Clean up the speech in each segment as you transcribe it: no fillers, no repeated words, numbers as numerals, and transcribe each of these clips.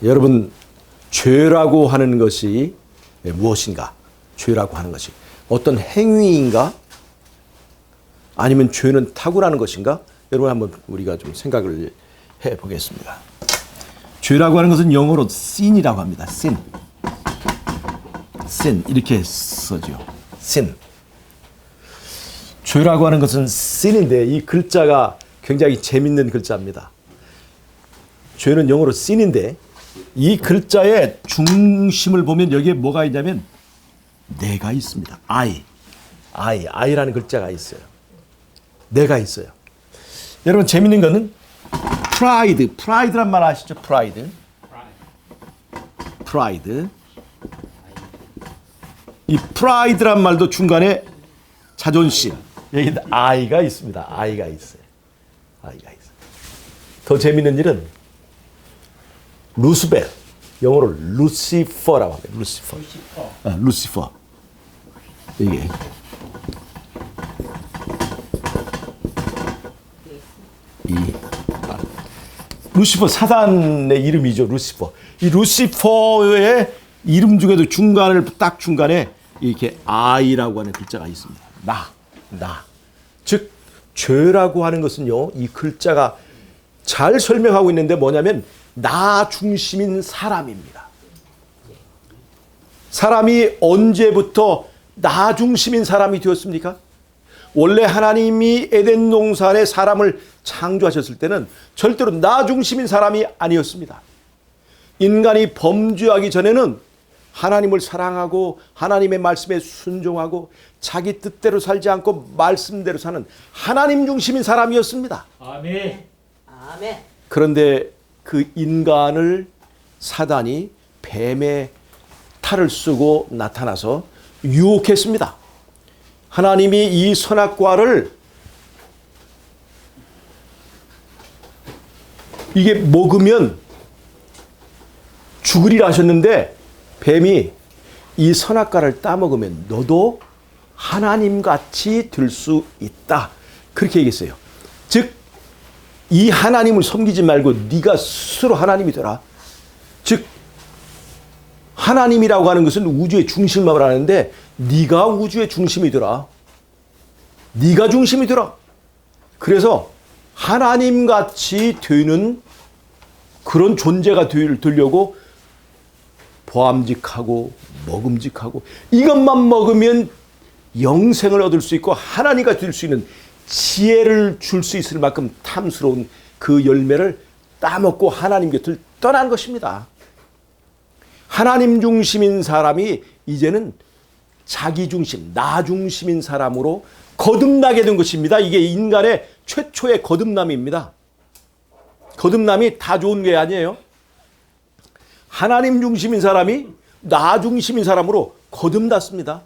여러분, 죄라고 하는 것이 무엇인가? 죄라고 하는 것이 어떤 행위인가? 아니면 죄는 타고나는 것인가? 여러분, 한번 우리가 좀 생각을 해 보겠습니다. 죄라고 하는 것은 영어로 sin이라고 합니다. sin. sin 이렇게 써죠. sin. 죄라고 하는 것은 sin인데 이 글자가 굉장히 재밌는 글자입니다. 죄는 영어로 sin인데 이 글자의 중심을 보면 여기에 뭐가 있냐면 내가 있습니다. I라는 글자가 있어요. 내가 있어요. 여러분, 재밌는 거는 pride란 말 아시죠? pride. 이 pride란 말도 중간에 자존심. 여기 I가 있습니다. I가 있어요. 더 재밌는 일은 루스벨, 영어로 루시퍼라고 합니다. 루시퍼. 이게 루시퍼, 사단의 이름이죠. 루시퍼. 이 루시퍼의 이름 중에도 중간에 이렇게 I라고 하는 글자가 있습니다. 나. 즉 죄라고 하는 것은요, 이 글자가 잘 설명하고 있는데 뭐냐면 나 중심인 사람입니다. 사람이 언제부터 나 중심인 사람이 되었습니까? 원래 하나님이 에덴 동산에 사람을 창조하셨을 때는 절대로 나 중심인 사람이 아니었습니다. 인간이 범죄하기 전에는 하나님을 사랑하고 하나님의 말씀에 순종하고 자기 뜻대로 살지 않고 말씀대로 사는 하나님 중심인 사람이었습니다. 아멘. 그런데 그 인간을 사단이 뱀의 탈을 쓰고 나타나서 유혹했습니다. 하나님이 이 선악과를 이게 먹으면 죽으리라 하셨는데 뱀이 이 선악과를 따먹으면 너도 하나님같이 될 수 있다. 그렇게 얘기했어요. 즉 이 하나님을 섬기지 말고 네가 스스로 하나님이 되라. 즉 하나님이라고 하는 것은 우주의 중심을 말하는데 네가 우주의 중심이 되라. 네가 중심이 되라. 그래서 하나님같이 되는 그런 존재가 되려고 보암직하고 먹음직하고 이것만 먹으면 영생을 얻을 수 있고 하나님과 될 수 있는 지혜를 줄 수 있을 만큼 탐스러운 그 열매를 따먹고 하나님 곁을 떠난 것입니다. 하나님 중심인 사람이 이제는 자기 중심, 나 중심인 사람으로 거듭나게 된 것입니다. 이게 인간의 최초의 거듭남입니다. 거듭남이 다 좋은 게 아니에요. 하나님 중심인 사람이 나 중심인 사람으로 거듭났습니다.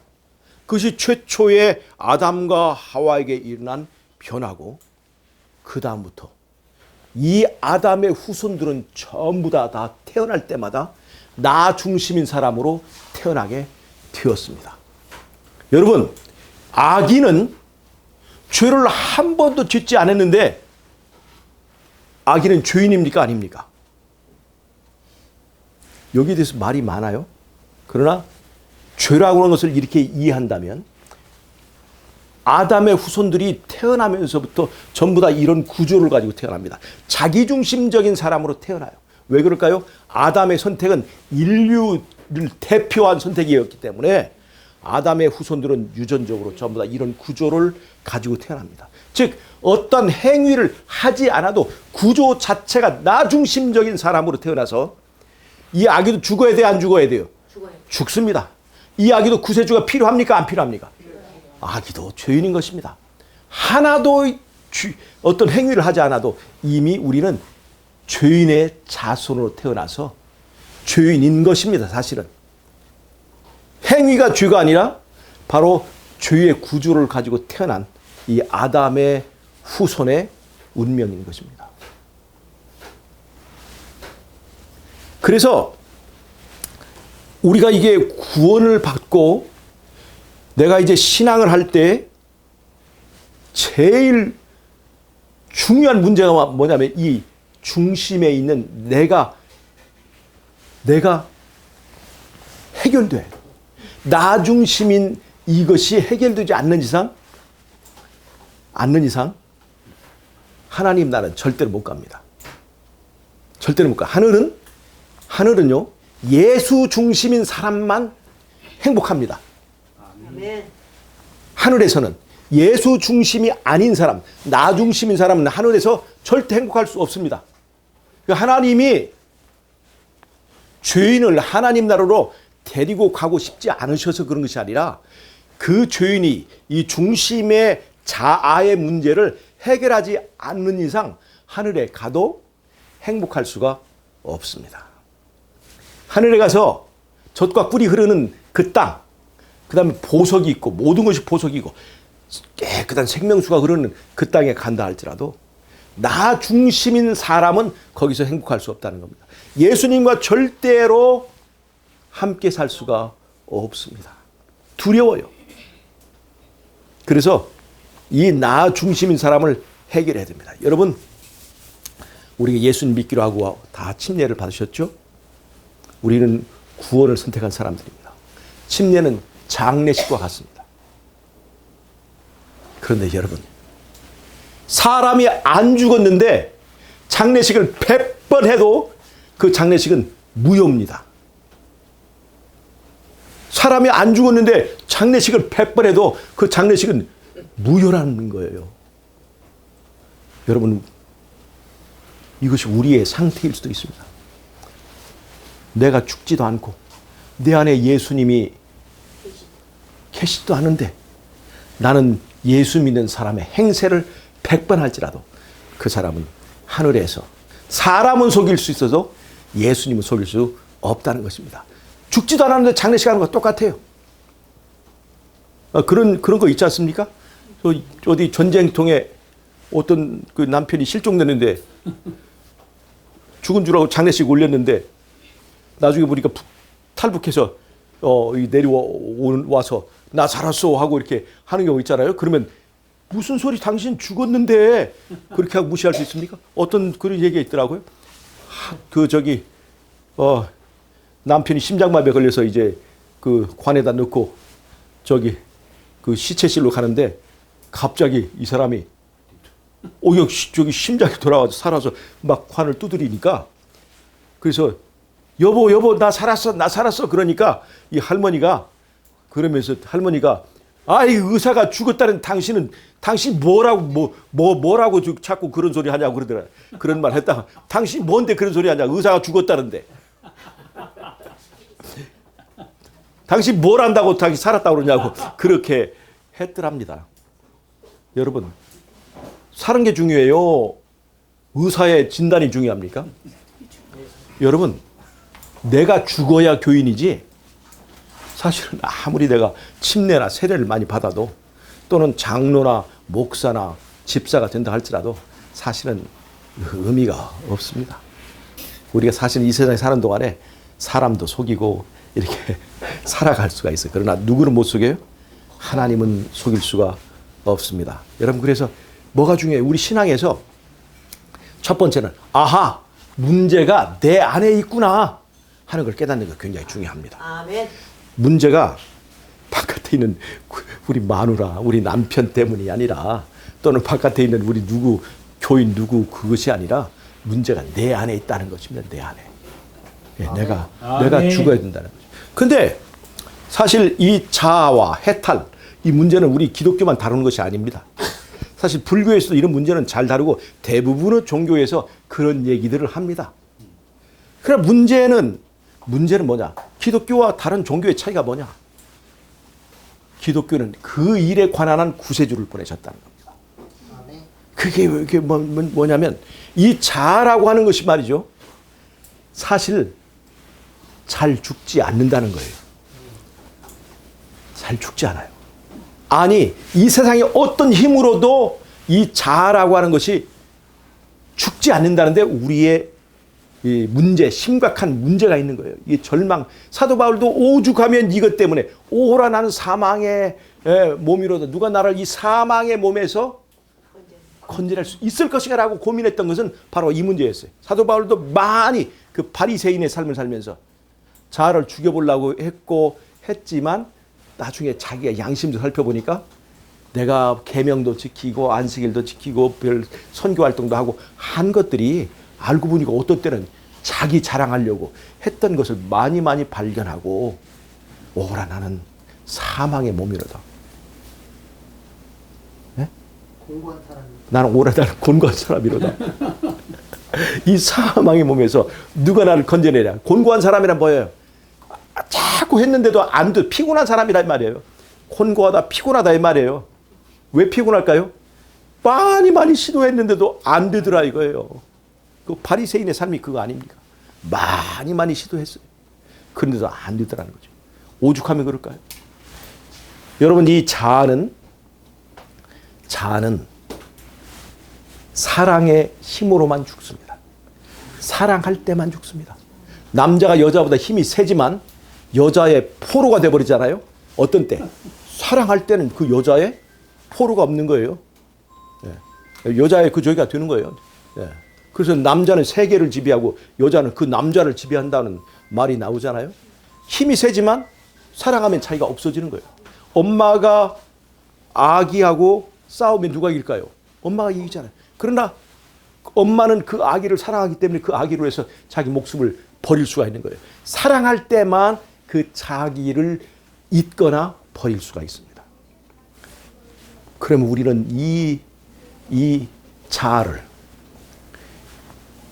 그것이 최초의 아담과 하와에게 일어난 변화고 그 다음부터 이 아담의 후손들은 전부 다 태어날 때마다 나 중심인 사람으로 태어나게 되었습니다. 여러분, 아기는 죄를 한 번도 짓지 않았는데 아기는 죄인입니까? 아닙니까? 여기에 대해서 말이 많아요. 그러나 죄라고 하는 것을 이렇게 이해한다면 아담의 후손들이 태어나면서부터 전부 다 이런 구조를 가지고 태어납니다. 자기중심적인 사람으로 태어나요. 왜 그럴까요? 아담의 선택은 인류를 대표한 선택이었기 때문에 아담의 후손들은 유전적으로 전부 다 이런 구조를 가지고 태어납니다. 즉 어떤 행위를 하지 않아도 구조 자체가 나 중심적인 사람으로 태어나서 이 아기도 죽어야 돼요? 안 죽어야 돼요? 죽습니다. 이 아기도 구세주가 필요합니까? 안 필요합니까? 아기도 죄인인 것입니다. 하나도 어떤 행위를 하지 않아도 이미 우리는 죄인의 자손으로 태어나서 죄인인 것입니다. 사실은 행위가 죄가 아니라 바로 죄의 구조를 가지고 태어난 이 아담의 후손의 운명인 것입니다. 그래서 우리가 이게 구원을 받고 내가 이제 신앙을 할 때 제일 중요한 문제가 뭐냐면 이 중심에 있는 내가 내가 해결돼야 돼. 나 중심인 이것이 해결되지 않는 이상 하나님 나라는 절대로 못 갑니다. 절대로 못 가. 하늘은요, 예수 중심인 사람만 행복합니다. 아멘. 하늘에서는 예수 중심이 아닌 사람, 나 중심인 사람은 하늘에서 절대 행복할 수 없습니다. 하나님이 죄인을 하나님 나라로 데리고 가고 싶지 않으셔서 그런 것이 아니라 그 죄인이 이 중심의 자아의 문제를 해결하지 않는 이상 하늘에 가도 행복할 수가 없습니다. 하늘에 가서 젖과 꿀이 흐르는 그 땅, 그 다음에 보석이 있고 모든 것이 보석이고 깨끗한 생명수가 흐르는 그 땅에 간다 할지라도 나 중심인 사람은 거기서 행복할 수 없다는 겁니다. 예수님과 절대로 함께 살 수가 없습니다. 두려워요. 그래서 이 나 중심인 사람을 해결해야 됩니다. 여러분, 우리가 예수님 믿기로 하고 다 침례를 받으셨죠? 우리는 구원을 선택한 사람들입니다. 침례는 장례식과 같습니다. 그런데 여러분, 사람이 안 죽었는데 장례식을 100번 해도 그 장례식은 무효입니다. 사람이 안 죽었는데 장례식을 100번 해도 그 장례식은 무효라는 거예요. 여러분, 이것이 우리의 상태일 수도 있습니다. 내가 죽지도 않고 내 안에 예수님이 계시지도 않은데 나는 예수 믿는 사람의 행세를 100번 할지라도 그 사람은 하늘에서 사람은 속일 수 있어도 예수님은 속일 수 없다는 것입니다. 죽지도 않았는데 장례식 하는 거 똑같아요. 그런 거 있지 않습니까? 어디 전쟁통에 어떤 그 남편이 실종됐는데 죽은 줄 알고 장례식 올렸는데 나중에 보니까 탈북해서 내려와서 나 살았어 하고 이렇게 하는 경우 있잖아요. 그러면 무슨 소리, 당신 죽었는데 그렇게 하고 무시할 수 있습니까? 어떤 그런 얘기가 있더라고요. 남편이 심장마비에 걸려서 이제 그 관에다 넣고 그 시체실로 가는데 갑자기 이 사람이 저기 심장이 돌아와서 살아서 막 관을 두드리니까 그래서 여보 나 살았어 그러니까 이 할머니가 그러면서 아이 의사가 죽었다는 당신 뭐라고 자꾸 그런 소리 하냐고 그러더라. 그런 말 했다가 당신 뭔데 그런 소리 하냐, 의사가 죽었다는데 당신 뭘 안다고 당신 살았다고 그러냐고 그렇게 했더랍니다. 여러분, 사는 게 중요해요? 의사의 진단이 중요합니까? 여러분, 내가 죽어야 교인이지 사실은 아무리 내가 침례나 세례를 많이 받아도 또는 장로나 목사나 집사가 된다 할지라도 사실은 의미가 없습니다. 우리가 사실 이 세상에 사는 동안에 사람도 속이고 이렇게 살아갈 수가 있어요. 그러나 누구는 못 속여요? 하나님은 속일 수가 없습니다. 여러분, 그래서 뭐가 중요해요? 우리 신앙에서 첫 번째는 문제가 내 안에 있구나 하는 걸 깨닫는 게 굉장히 중요합니다. 아멘. 문제가 바깥에 있는 우리 마누라, 우리 남편 때문이 아니라 또는 바깥에 있는 우리 교인 그것이 아니라 문제가 내 안에 있다는 것입니다. 내 안에. 내가 죽어야 된다는 거죠. 근데 사실 이 자아와 해탈, 이 문제는 우리 기독교만 다루는 것이 아닙니다. 사실 불교에서도 이런 문제는 잘 다루고 대부분의 종교에서 그런 얘기들을 합니다. 그럼 문제는 뭐냐? 기독교와 다른 종교의 차이가 뭐냐? 기독교는 그 일에 관한 구세주를 보내셨다는 겁니다. 그게 뭐냐면 이 자아라고 하는 것이 말이죠. 사실 잘 죽지 않는다는 거예요. 잘 죽지 않아요. 아니, 이 세상의 어떤 힘으로도 이 자아라고 하는 것이 죽지 않는다는데 우리의 이 문제, 심각한 문제가 있는 거예요. 이 절망. 사도 바울도 오죽하면 이것 때문에 오호라 나는 사망의 몸이로다. 누가 나를 이 사망의 몸에서 건져낼 수 있을 것인가라고 고민했던 것은 바로 이 문제였어요. 사도 바울도 많이 그 바리새인의 삶을 살면서 자아를 죽여보려고 했지만 나중에 자기가 양심도 살펴보니까 내가 계명도 지키고 안식일도 지키고 별 선교 활동도 하고 한 것들이 알고 보니까 어떤 때는 자기 자랑하려고 했던 것을 많이 발견하고 오라 나는 사망의 몸이로다. 네? 공고한 사람이. 나는 오라 나는 곤고한 사람이로다. 이 사망의 몸에서 누가 나를 건져내랴. 곤고한 사람이란 뭐예요? 자꾸 했는데도 안 돼. 피곤한 사람이란 말이에요. 곤고하다 피곤하다 이 말이에요. 왜 피곤할까요? 많이 시도했는데도 안 되더라 이거예요. 그 바리새인의 삶이 그거 아닙니까? 많이 시도했어요. 그런데도 안 되더라는 거죠. 오죽하면 그럴까요? 여러분 이 자아는 사랑의 힘으로만 죽습니다. 사랑할 때만 죽습니다. 남자가 여자보다 힘이 세지만 여자의 포로가 돼버리잖아요. 어떤 때? 사랑할 때는 그 여자의 포로가 없는 거예요. 네. 여자의 그 저기가 되는 거예요. 네. 그래서 남자는 세계를 지배하고 여자는 그 남자를 지배한다는 말이 나오잖아요. 힘이 세지만 사랑하면 차이가 없어지는 거예요. 엄마가 아기하고 싸우면 누가 이길까요? 엄마가 이기잖아요. 그러나 엄마는 그 아기를 사랑하기 때문에 그 아기로 해서 자기 목숨을 버릴 수가 있는 거예요. 사랑할 때만 그 자기를 잊거나 버릴 수가 있습니다. 그러면 우리는 이 자아를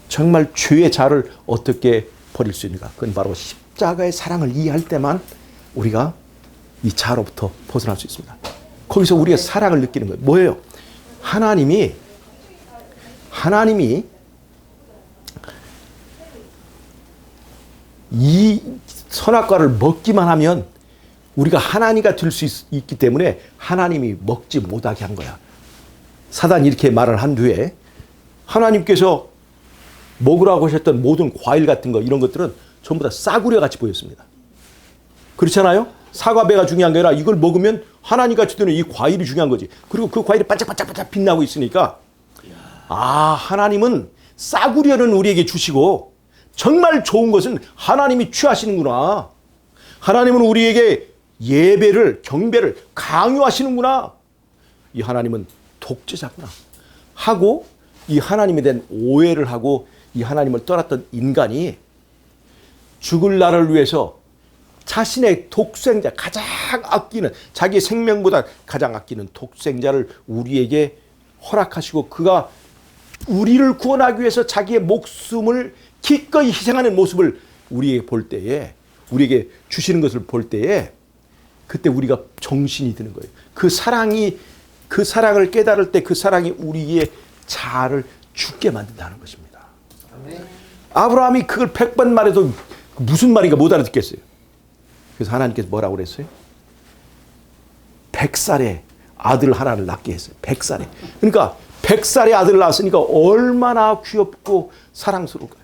정말 죄의 자아를 어떻게 버릴 수 있는가? 그건 바로 십자가의 사랑을 이해할 때만 우리가 이 자아로부터 벗어날 수 있습니다. 거기서 우리가 사랑을 느끼는 거예요. 뭐예요? 하나님이 이 선악과를 먹기만 하면 우리가 하나님이 될 수 있기 때문에 하나님이 먹지 못하게 한 거야. 사단이 이렇게 말을 한 뒤에 하나님께서 먹으라고 하셨던 모든 과일 같은 거 이런 것들은 전부 다 싸구려 같이 보였습니다. 그렇잖아요? 사과배가 중요한 게 아니라 이걸 먹으면 하나님 같이 되는 이 과일이 중요한 거지. 그리고 그 과일이 반짝반짝 빛나고 있으니까 하나님은 싸구려는 우리에게 주시고 정말 좋은 것은 하나님이 취하시는구나. 하나님은 우리에게 예배를 경배를 강요하시는구나. 이 하나님은 독재자구나 하고 이 하나님에 대한 오해를 하고 이 하나님을 떠났던 인간이 죽을 날을 위해서 자신의 독생자 가장 아끼는 자기 생명보다 가장 아끼는 독생자를 우리에게 허락하시고 그가 우리를 구원하기 위해서 자기의 목숨을 기꺼이 희생하는 모습을 우리에게 볼 때에 우리에게 주시는 것을 볼 때에 그때 우리가 정신이 드는 거예요. 그 사랑을 깨달을 때 그 사랑이 우리의 자아를 죽게 만든다는 것입니다. 아브라함이 그걸 100번 말해도 무슨 말인가 못 알아듣겠어요. 그래서 하나님께서 뭐라고 그랬어요? 100살에 아들 하나를 낳게 했어요. 100살에. 그러니까 100살에 아들을 낳았으니까 얼마나 귀엽고 사랑스러울까요?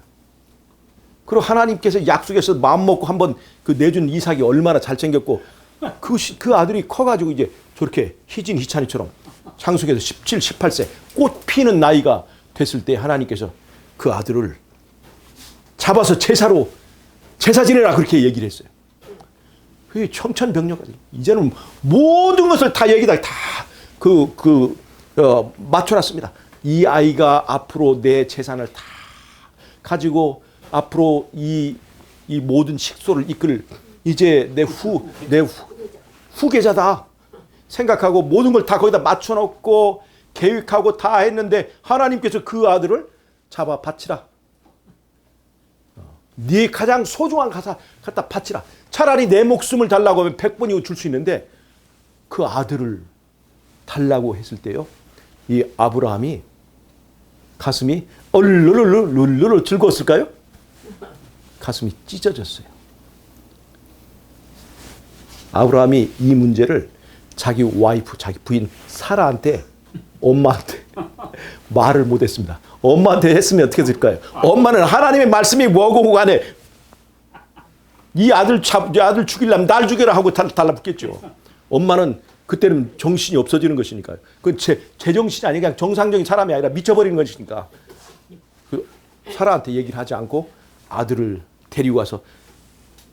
그리고 하나님께서 약속해서 마음 먹고 한번 그 내준 이삭이 얼마나 잘생겼고 그 아들이 커가지고 이제 저렇게 희진 희찬이처럼 창속에서 17, 18세 꽃 피는 나이가 됐을 때 하나님께서 그 아들을 잡아서 제사 지내라 그렇게 얘기를 했어요. 그게 청천벽력까지. 이제는 모든 것을 다 여기다 맞춰놨습니다. 이 아이가 앞으로 내 재산을 다 가지고 앞으로 이 모든 식소를 이끌 이제 내 후계자다 생각하고 모든 걸 다 거기다 맞춰놓고 계획하고 다 했는데 하나님께서 그 아들을 잡아 바치라. 네 가장 소중한 갖다 바치라. 차라리 내 목숨을 달라고 하면 100번이고 줄 수 있는데 그 아들을 달라고 했을 때요. 이 아브라함이 가슴이 얼르르르르르 즐거웠을까요? 가슴이 찢어졌어요. 아브라함이 이 문제를 자기 와이프, 자기 부인 사라한테 엄마한테 말을 못했습니다. 엄마한테 했으면 어떻게 될까요? 엄마는 하나님의 말씀이 뭐고 간에 이 아들 죽이려면 날 죽여라 하고 달라붙겠죠. 엄마는 그때는 정신이 없어지는 것이니까요. 그건 제정신이 아니라 그냥 정상적인 사람이 아니라 미쳐버리는 것이니까. 그 사라한테 얘기를 하지 않고 아들을 데리고 와서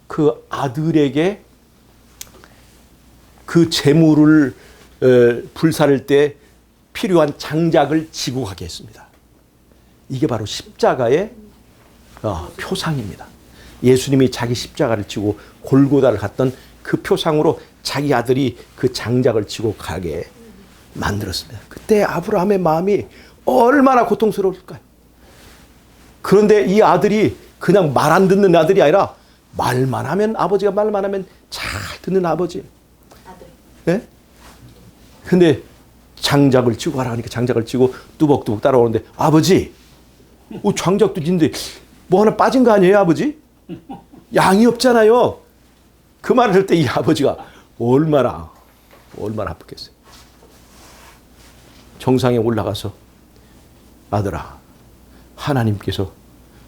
그 아들에게 그 재물을 불사를 때 필요한 장작을 지고 가게 했습니다. 이게 바로 십자가의 표상입니다. 예수님이 자기 십자가를 지고 골고다를 갔던 그 표상으로 자기 아들이 그 장작을 지고 가게 만들었습니다. 그때 아브라함의 마음이 얼마나 고통스러울까요? 그런데 이 아들이 그냥 말 안 듣는 아들이 아니라 말만 하면, 아버지가 말만 하면 잘 듣는 아버지. 아들. 네? 근데 장작을 치고 가라 하니까 장작을 치고 뚜벅뚜벅 따라오는데, 아버지, 장작도 진데 뭐 하나 빠진 거 아니에요, 아버지? 양이 없잖아요. 그 말을 할 때 이 아버지가 얼마나 아프겠어요. 정상에 올라가서, 아들아, 하나님께서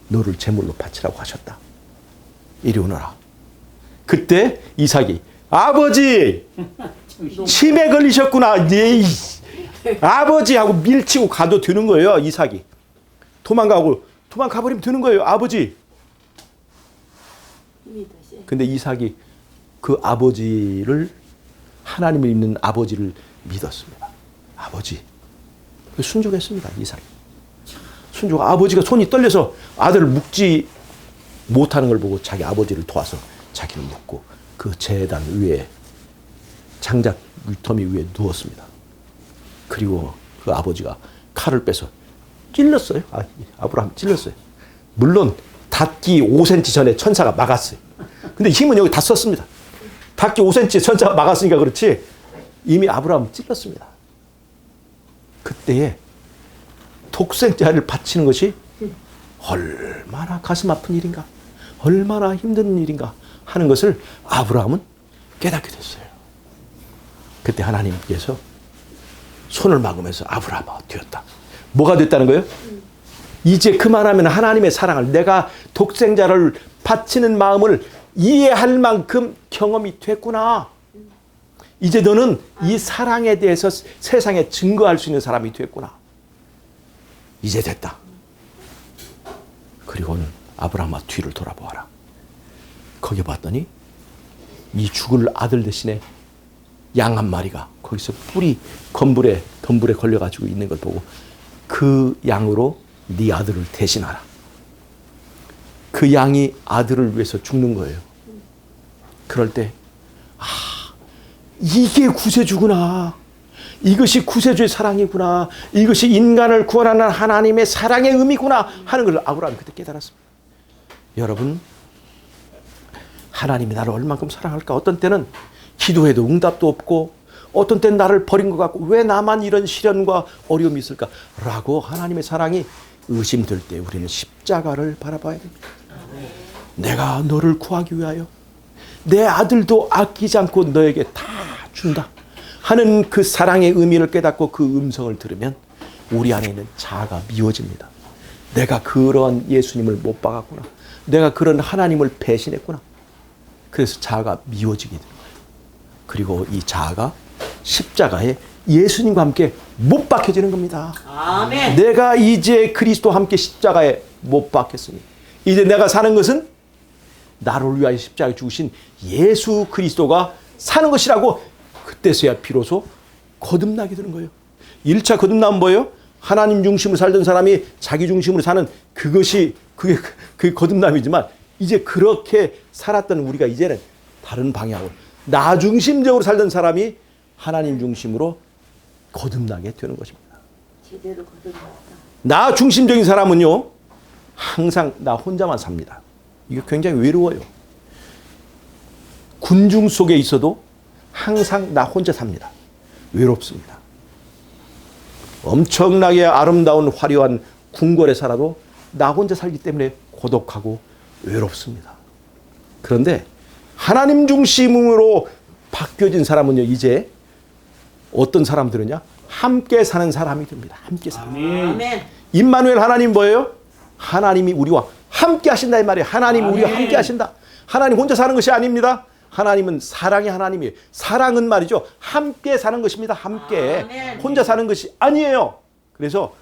너를 제물로 바치라고 하셨다. 이리 오너라. 그때 이삭이, 아버지, 치매 걸리셨구나. 예, 아버지 하고 밀치고 가도 되는 거예요. 이삭이 도망가버리면 되는 거예요. 아버지. 근데 이삭이 그 아버지를, 하나님을 믿는 아버지를 믿었습니다. 아버지. 순종했습니다. 이삭이. 순종. 아버지가 손이 떨려서 아들을 묶지 못하는 걸 보고 자기 아버지를 도와서 자기를 묶고 그 제단 위에, 장작 더미 위에 누웠습니다. 그리고 그 아버지가 칼을 빼서 찔렀어요. 아브라함 찔렀어요. 물론 닿기 5cm 전에 천사가 막았어요. 근데 힘은 여기 다 썼습니다. 닿기 5cm 천사가 막았으니까 그렇지 이미 아브라함 찔렀습니다. 그때에 독생자를 바치는 것이 얼마나 가슴 아픈 일인가, 얼마나 힘든 일인가 하는 것을 아브라함은 깨닫게 됐어요. 그때 하나님께서 손을 막으면서 아브라함아 되었다. 뭐가 됐다는 거예요? 이제 그만하면 하나님의 사랑을, 내가 독생자를 바치는 마음을 이해할 만큼 경험이 됐구나. 이제 너는 이 사랑에 대해서 세상에 증거할 수 있는 사람이 됐구나. 이제 됐다. 그리고는 아브라함아 뒤를 돌아보아라. 거기 봤더니 이 죽을 아들 대신에 양 한 마리가 거기서 덤불에 걸려가지고 있는 걸 보고, 그 양으로 네 아들을 대신하라. 그 양이 아들을 위해서 죽는 거예요. 그럴 때, 이게 구세주구나. 이것이 구세주의 사랑이구나. 이것이 인간을 구원하는 하나님의 사랑의 의미구나 하는 걸 아브라함이 그때 깨달았습니다. 여러분, 하나님이 나를 얼만큼 사랑할까? 어떤 때는 기도해도 응답도 없고, 어떤 때는 나를 버린 것 같고, 왜 나만 이런 시련과 어려움이 있을까? 라고 하나님의 사랑이 의심될 때 우리는 십자가를 바라봐야 됩니다. 내가 너를 구하기 위하여 내 아들도 아끼지 않고 너에게 다 준다 하는 그 사랑의 의미를 깨닫고 그 음성을 들으면 우리 안에 있는 자아가 미워집니다. 내가 그런 예수님을 못 박았구나. 내가 그런 하나님을 배신했구나. 그래서 자아가 미워지게 됩니다. 그리고 이 자아가 십자가에 예수님과 함께 못 박혀지는 겁니다. 아멘. 내가 이제 그리스도와 함께 십자가에 못 박혔으니 이제 내가 사는 것은 나를 위하여 십자가에 죽으신 예수 그리스도가 사는 것이라고 그때서야 비로소 거듭나게 되는 거예요. 1차 거듭남은 뭐예요? 하나님 중심으로 살던 사람이 자기 중심으로 사는 그게 거듭남이지만, 이제 그렇게 살았던 우리가 이제는 다른 방향으로 나 중심적으로 살던 사람이 하나님 중심으로 거듭나게 되는 것입니다. 제대로 거듭났다. 나 중심적인 사람은요, 항상 나 혼자만 삽니다. 이게 굉장히 외로워요. 군중 속에 있어도 항상 나 혼자 삽니다. 외롭습니다. 엄청나게 아름다운 화려한 궁궐에 살아도 나 혼자 살기 때문에 고독하고 외롭습니다. 그런데 하나님 중심으로 바뀌어진 사람은요, 이제 어떤 사람들은요, 함께 사는 사람이 됩니다. 함께 사는. 아멘. 임마누엘 하나님 뭐예요? 하나님이 우리와 함께 하신다 이 말이에요. 하나님이 우리와 함께 하신다. 하나님 혼자 사는 것이 아닙니다. 하나님은 사랑의 하나님이에요. 사랑은 말이죠, 함께 사는 것입니다. 함께. 혼자 사는 것이 아니에요. 그래서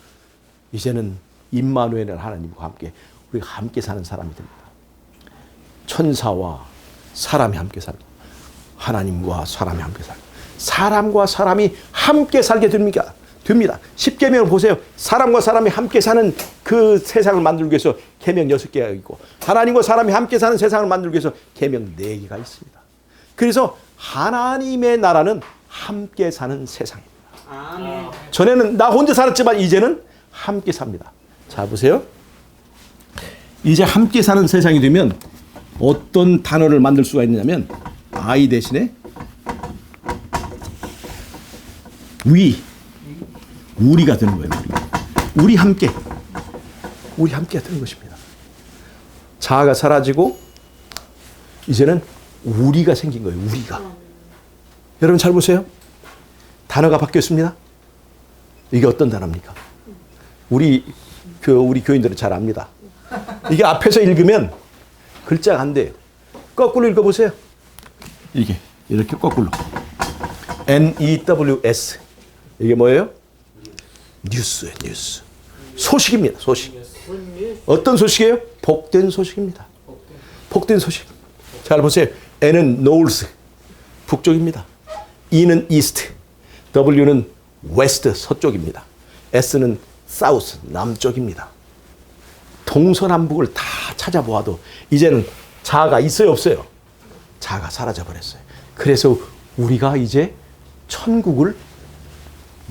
이제는 임마누엘 하나님과 함께 우리가 함께 사는 사람이 됩니다. 천사와 사람이 함께 살고 하나님과 사람이 함께 살고 사람과 사람이 함께 살게 됩니다. 십계명을 보세요. 사람과 사람이 함께 사는 그 세상을 만들기 위해서 계명 6개가 있고 하나님과 사람이 함께 사는 세상을 만들기 위해서 계명 4개가 있습니다. 그래서 하나님의 나라는 함께 사는 세상입니다. 아멘. 전에는 나 혼자 살았지만 이제는 함께 삽니다. 자, 보세요. 이제 함께 사는 세상이 되면 어떤 단어를 만들 수가 있느냐면 I 대신에 우리가 되는 거예요. 우리 함께 되는 것입니다. 자아가 사라지고 이제는 우리가 생긴 거예요. 우리가. 여러분 잘 보세요. 단어가 바뀌었습니다. 이게 어떤 단어입니까? 우리 교인들은 잘 압니다. 이게 앞에서 읽으면 글자가 안 돼요. 거꾸로 읽어보세요. 이렇게 거꾸로. NEWS. 이게 뭐예요? 뉴스예요, 뉴스. 소식입니다, 소식. 어떤 소식이에요? 복된 소식입니다. 복된 소식. 잘 보세요. N은 North, 북쪽입니다. E는 East, W는 West, 서쪽입니다. S는 South, 남쪽입니다. 동서남북을 다 찾아보아도 이제는 자아가 있어요, 없어요? 자아가 사라져버렸어요. 그래서 우리가 이제 천국을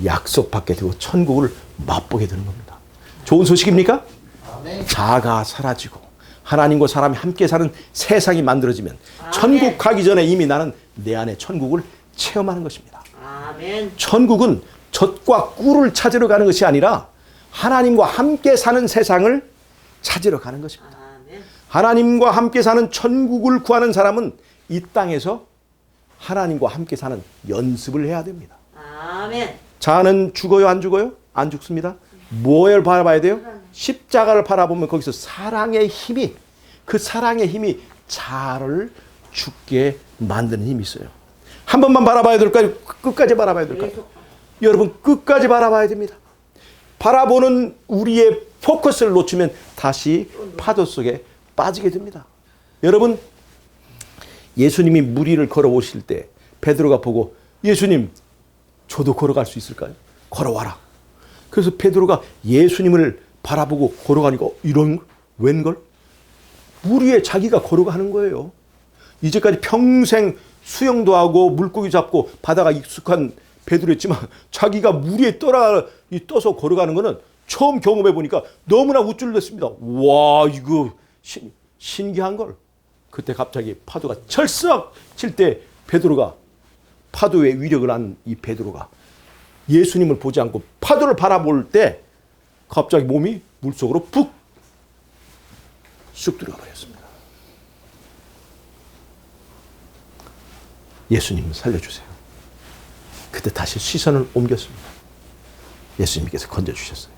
약속받게 되고 천국을 맛보게 되는 겁니다. 좋은 소식입니까? 자아가 사라지고 하나님과 사람이 함께 사는 세상이 만들어지면 천국 가기 전에 이미 나는 내 안에 천국을 체험하는 것입니다. 아멘. 천국은 젖과 꿀을 찾으러 가는 것이 아니라 하나님과 함께 사는 세상을 찾으러 가는 것입니다. 아멘. 하나님과 함께 사는 천국을 구하는 사람은 이 땅에서 하나님과 함께 사는 연습을 해야 됩니다. 아멘. 자아는 죽어요, 안 죽어요? 안 죽습니다. 뭐를 바라봐야 돼요? 십자가를 바라보면 거기서 사랑의 힘이, 그 사랑의 힘이 자아를 죽게 만드는 힘이 있어요. 한 번만 바라봐야 될까요? 끝까지 바라봐야 될까요? 여러분, 끝까지 바라봐야 됩니다. 바라보는 우리의 포커스를 놓치면 다시 파도 속에 빠지게 됩니다. 여러분, 예수님이 물 위를 걸어오실 때 베드로가 보고 예수님, 저도 걸어갈 수 있을까요? 걸어와라. 그래서 베드로가 예수님을 바라보고 걸어가니까 이런 웬걸? 물 위에 자기가 걸어가는 거예요. 이제까지 평생 수영도 하고 물고기 잡고 바다가 익숙한 베드로였지만 자기가 물 위에 떠서 걸어가는 거는 처음 경험해 보니까 너무나 우쭐댔습니다. 와, 이거 신기한 걸. 그때 갑자기 파도가 철썩 칠 때 베드로가, 파도의 위력을 한 이 베드로가 예수님을 보지 않고 파도를 바라볼 때 갑자기 몸이 물속으로 쑥 들어가 버렸습니다. 예수님 살려주세요. 그때 다시 시선을 옮겼습니다. 예수님께서 건져주셨어요.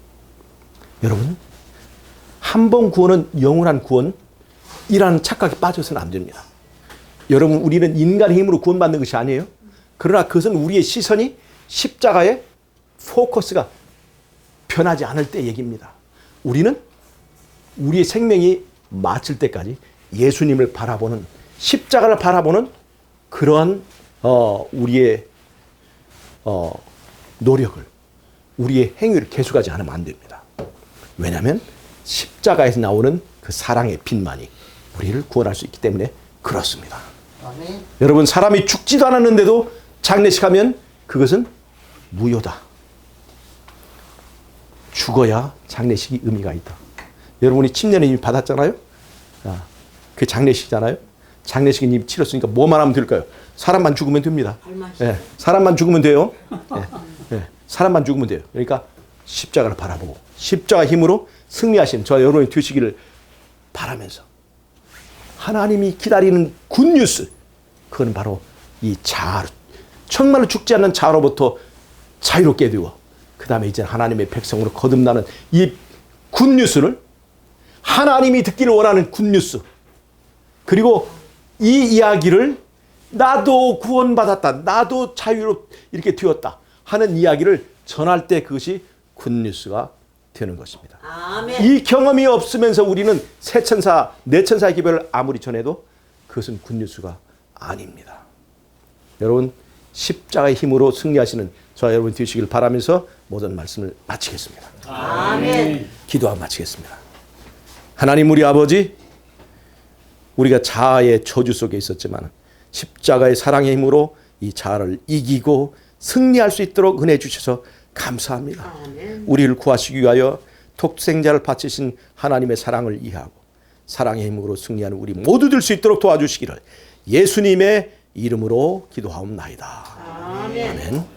여러분, 한 번 구원은 영원한 구원이라는 착각에 빠져서는 안 됩니다. 여러분, 우리는 인간의 힘으로 구원받는 것이 아니에요. 그러나 그것은 우리의 시선이 십자가의 포커스가 변하지 않을 때 얘기입니다. 우리는 우리의 생명이 마칠 때까지 예수님을 바라보는, 십자가를 바라보는 그러한 우리의 노력을, 우리의 행위를 계속하지 않으면 안 됩니다. 왜냐하면 십자가에서 나오는 그 사랑의 빛만이 우리를 구원할 수 있기 때문에 그렇습니다. 아멘. 여러분, 사람이 죽지도 않았는데도 장례식 하면 그것은 무효다. 죽어야 장례식이 의미가 있다. 여러분이 침례는 이미 받았잖아요. 그 장례식이잖아요. 장례식은 이미 치렀으니까 뭐만 하면 될까요? 사람만 죽으면 됩니다. 예, 사람만 죽으면 돼요. 사람만 죽으면 돼요. 그러니까 십자가를 바라보고 십자가 힘으로 승리하신 저 여러분이 되시기를 바라면서 하나님이 기다리는 굿뉴스, 그건 바로 이 자아로, 정말로 죽지 않는 자아로부터 자유롭게 되어 그 다음에 이제 하나님의 백성으로 거듭나는 이 굿뉴스를, 하나님이 듣기를 원하는 굿뉴스, 그리고 이 이야기를 나도 구원받았다, 나도 자유로 이렇게 되었다 하는 이야기를 전할 때 그것이 굿뉴스가 되는 것입니다. 아멘. 이 경험이 없으면서 우리는 새 천사, 내 천사의 기별을 아무리 전해도 그것은 굿뉴스가 아닙니다. 여러분, 십자가의 힘으로 승리하시는 저와 여러분 되시길 바라면서 모든 말씀을 마치겠습니다. 아멘. 기도하고 마치겠습니다. 하나님 우리 아버지, 우리가 자아의 저주 속에 있었지만 십자가의 사랑의 힘으로 이 자아를 이기고 승리할 수 있도록 은혜 주셔서 감사합니다. 아멘. 우리를 구하시기 위하여 독생자를 바치신 하나님의 사랑을 이해하고 사랑의 힘으로 승리하는 우리 모두 될 수 있도록 도와주시기를 예수님의 이름으로 기도하옵나이다. 아멘. 아멘.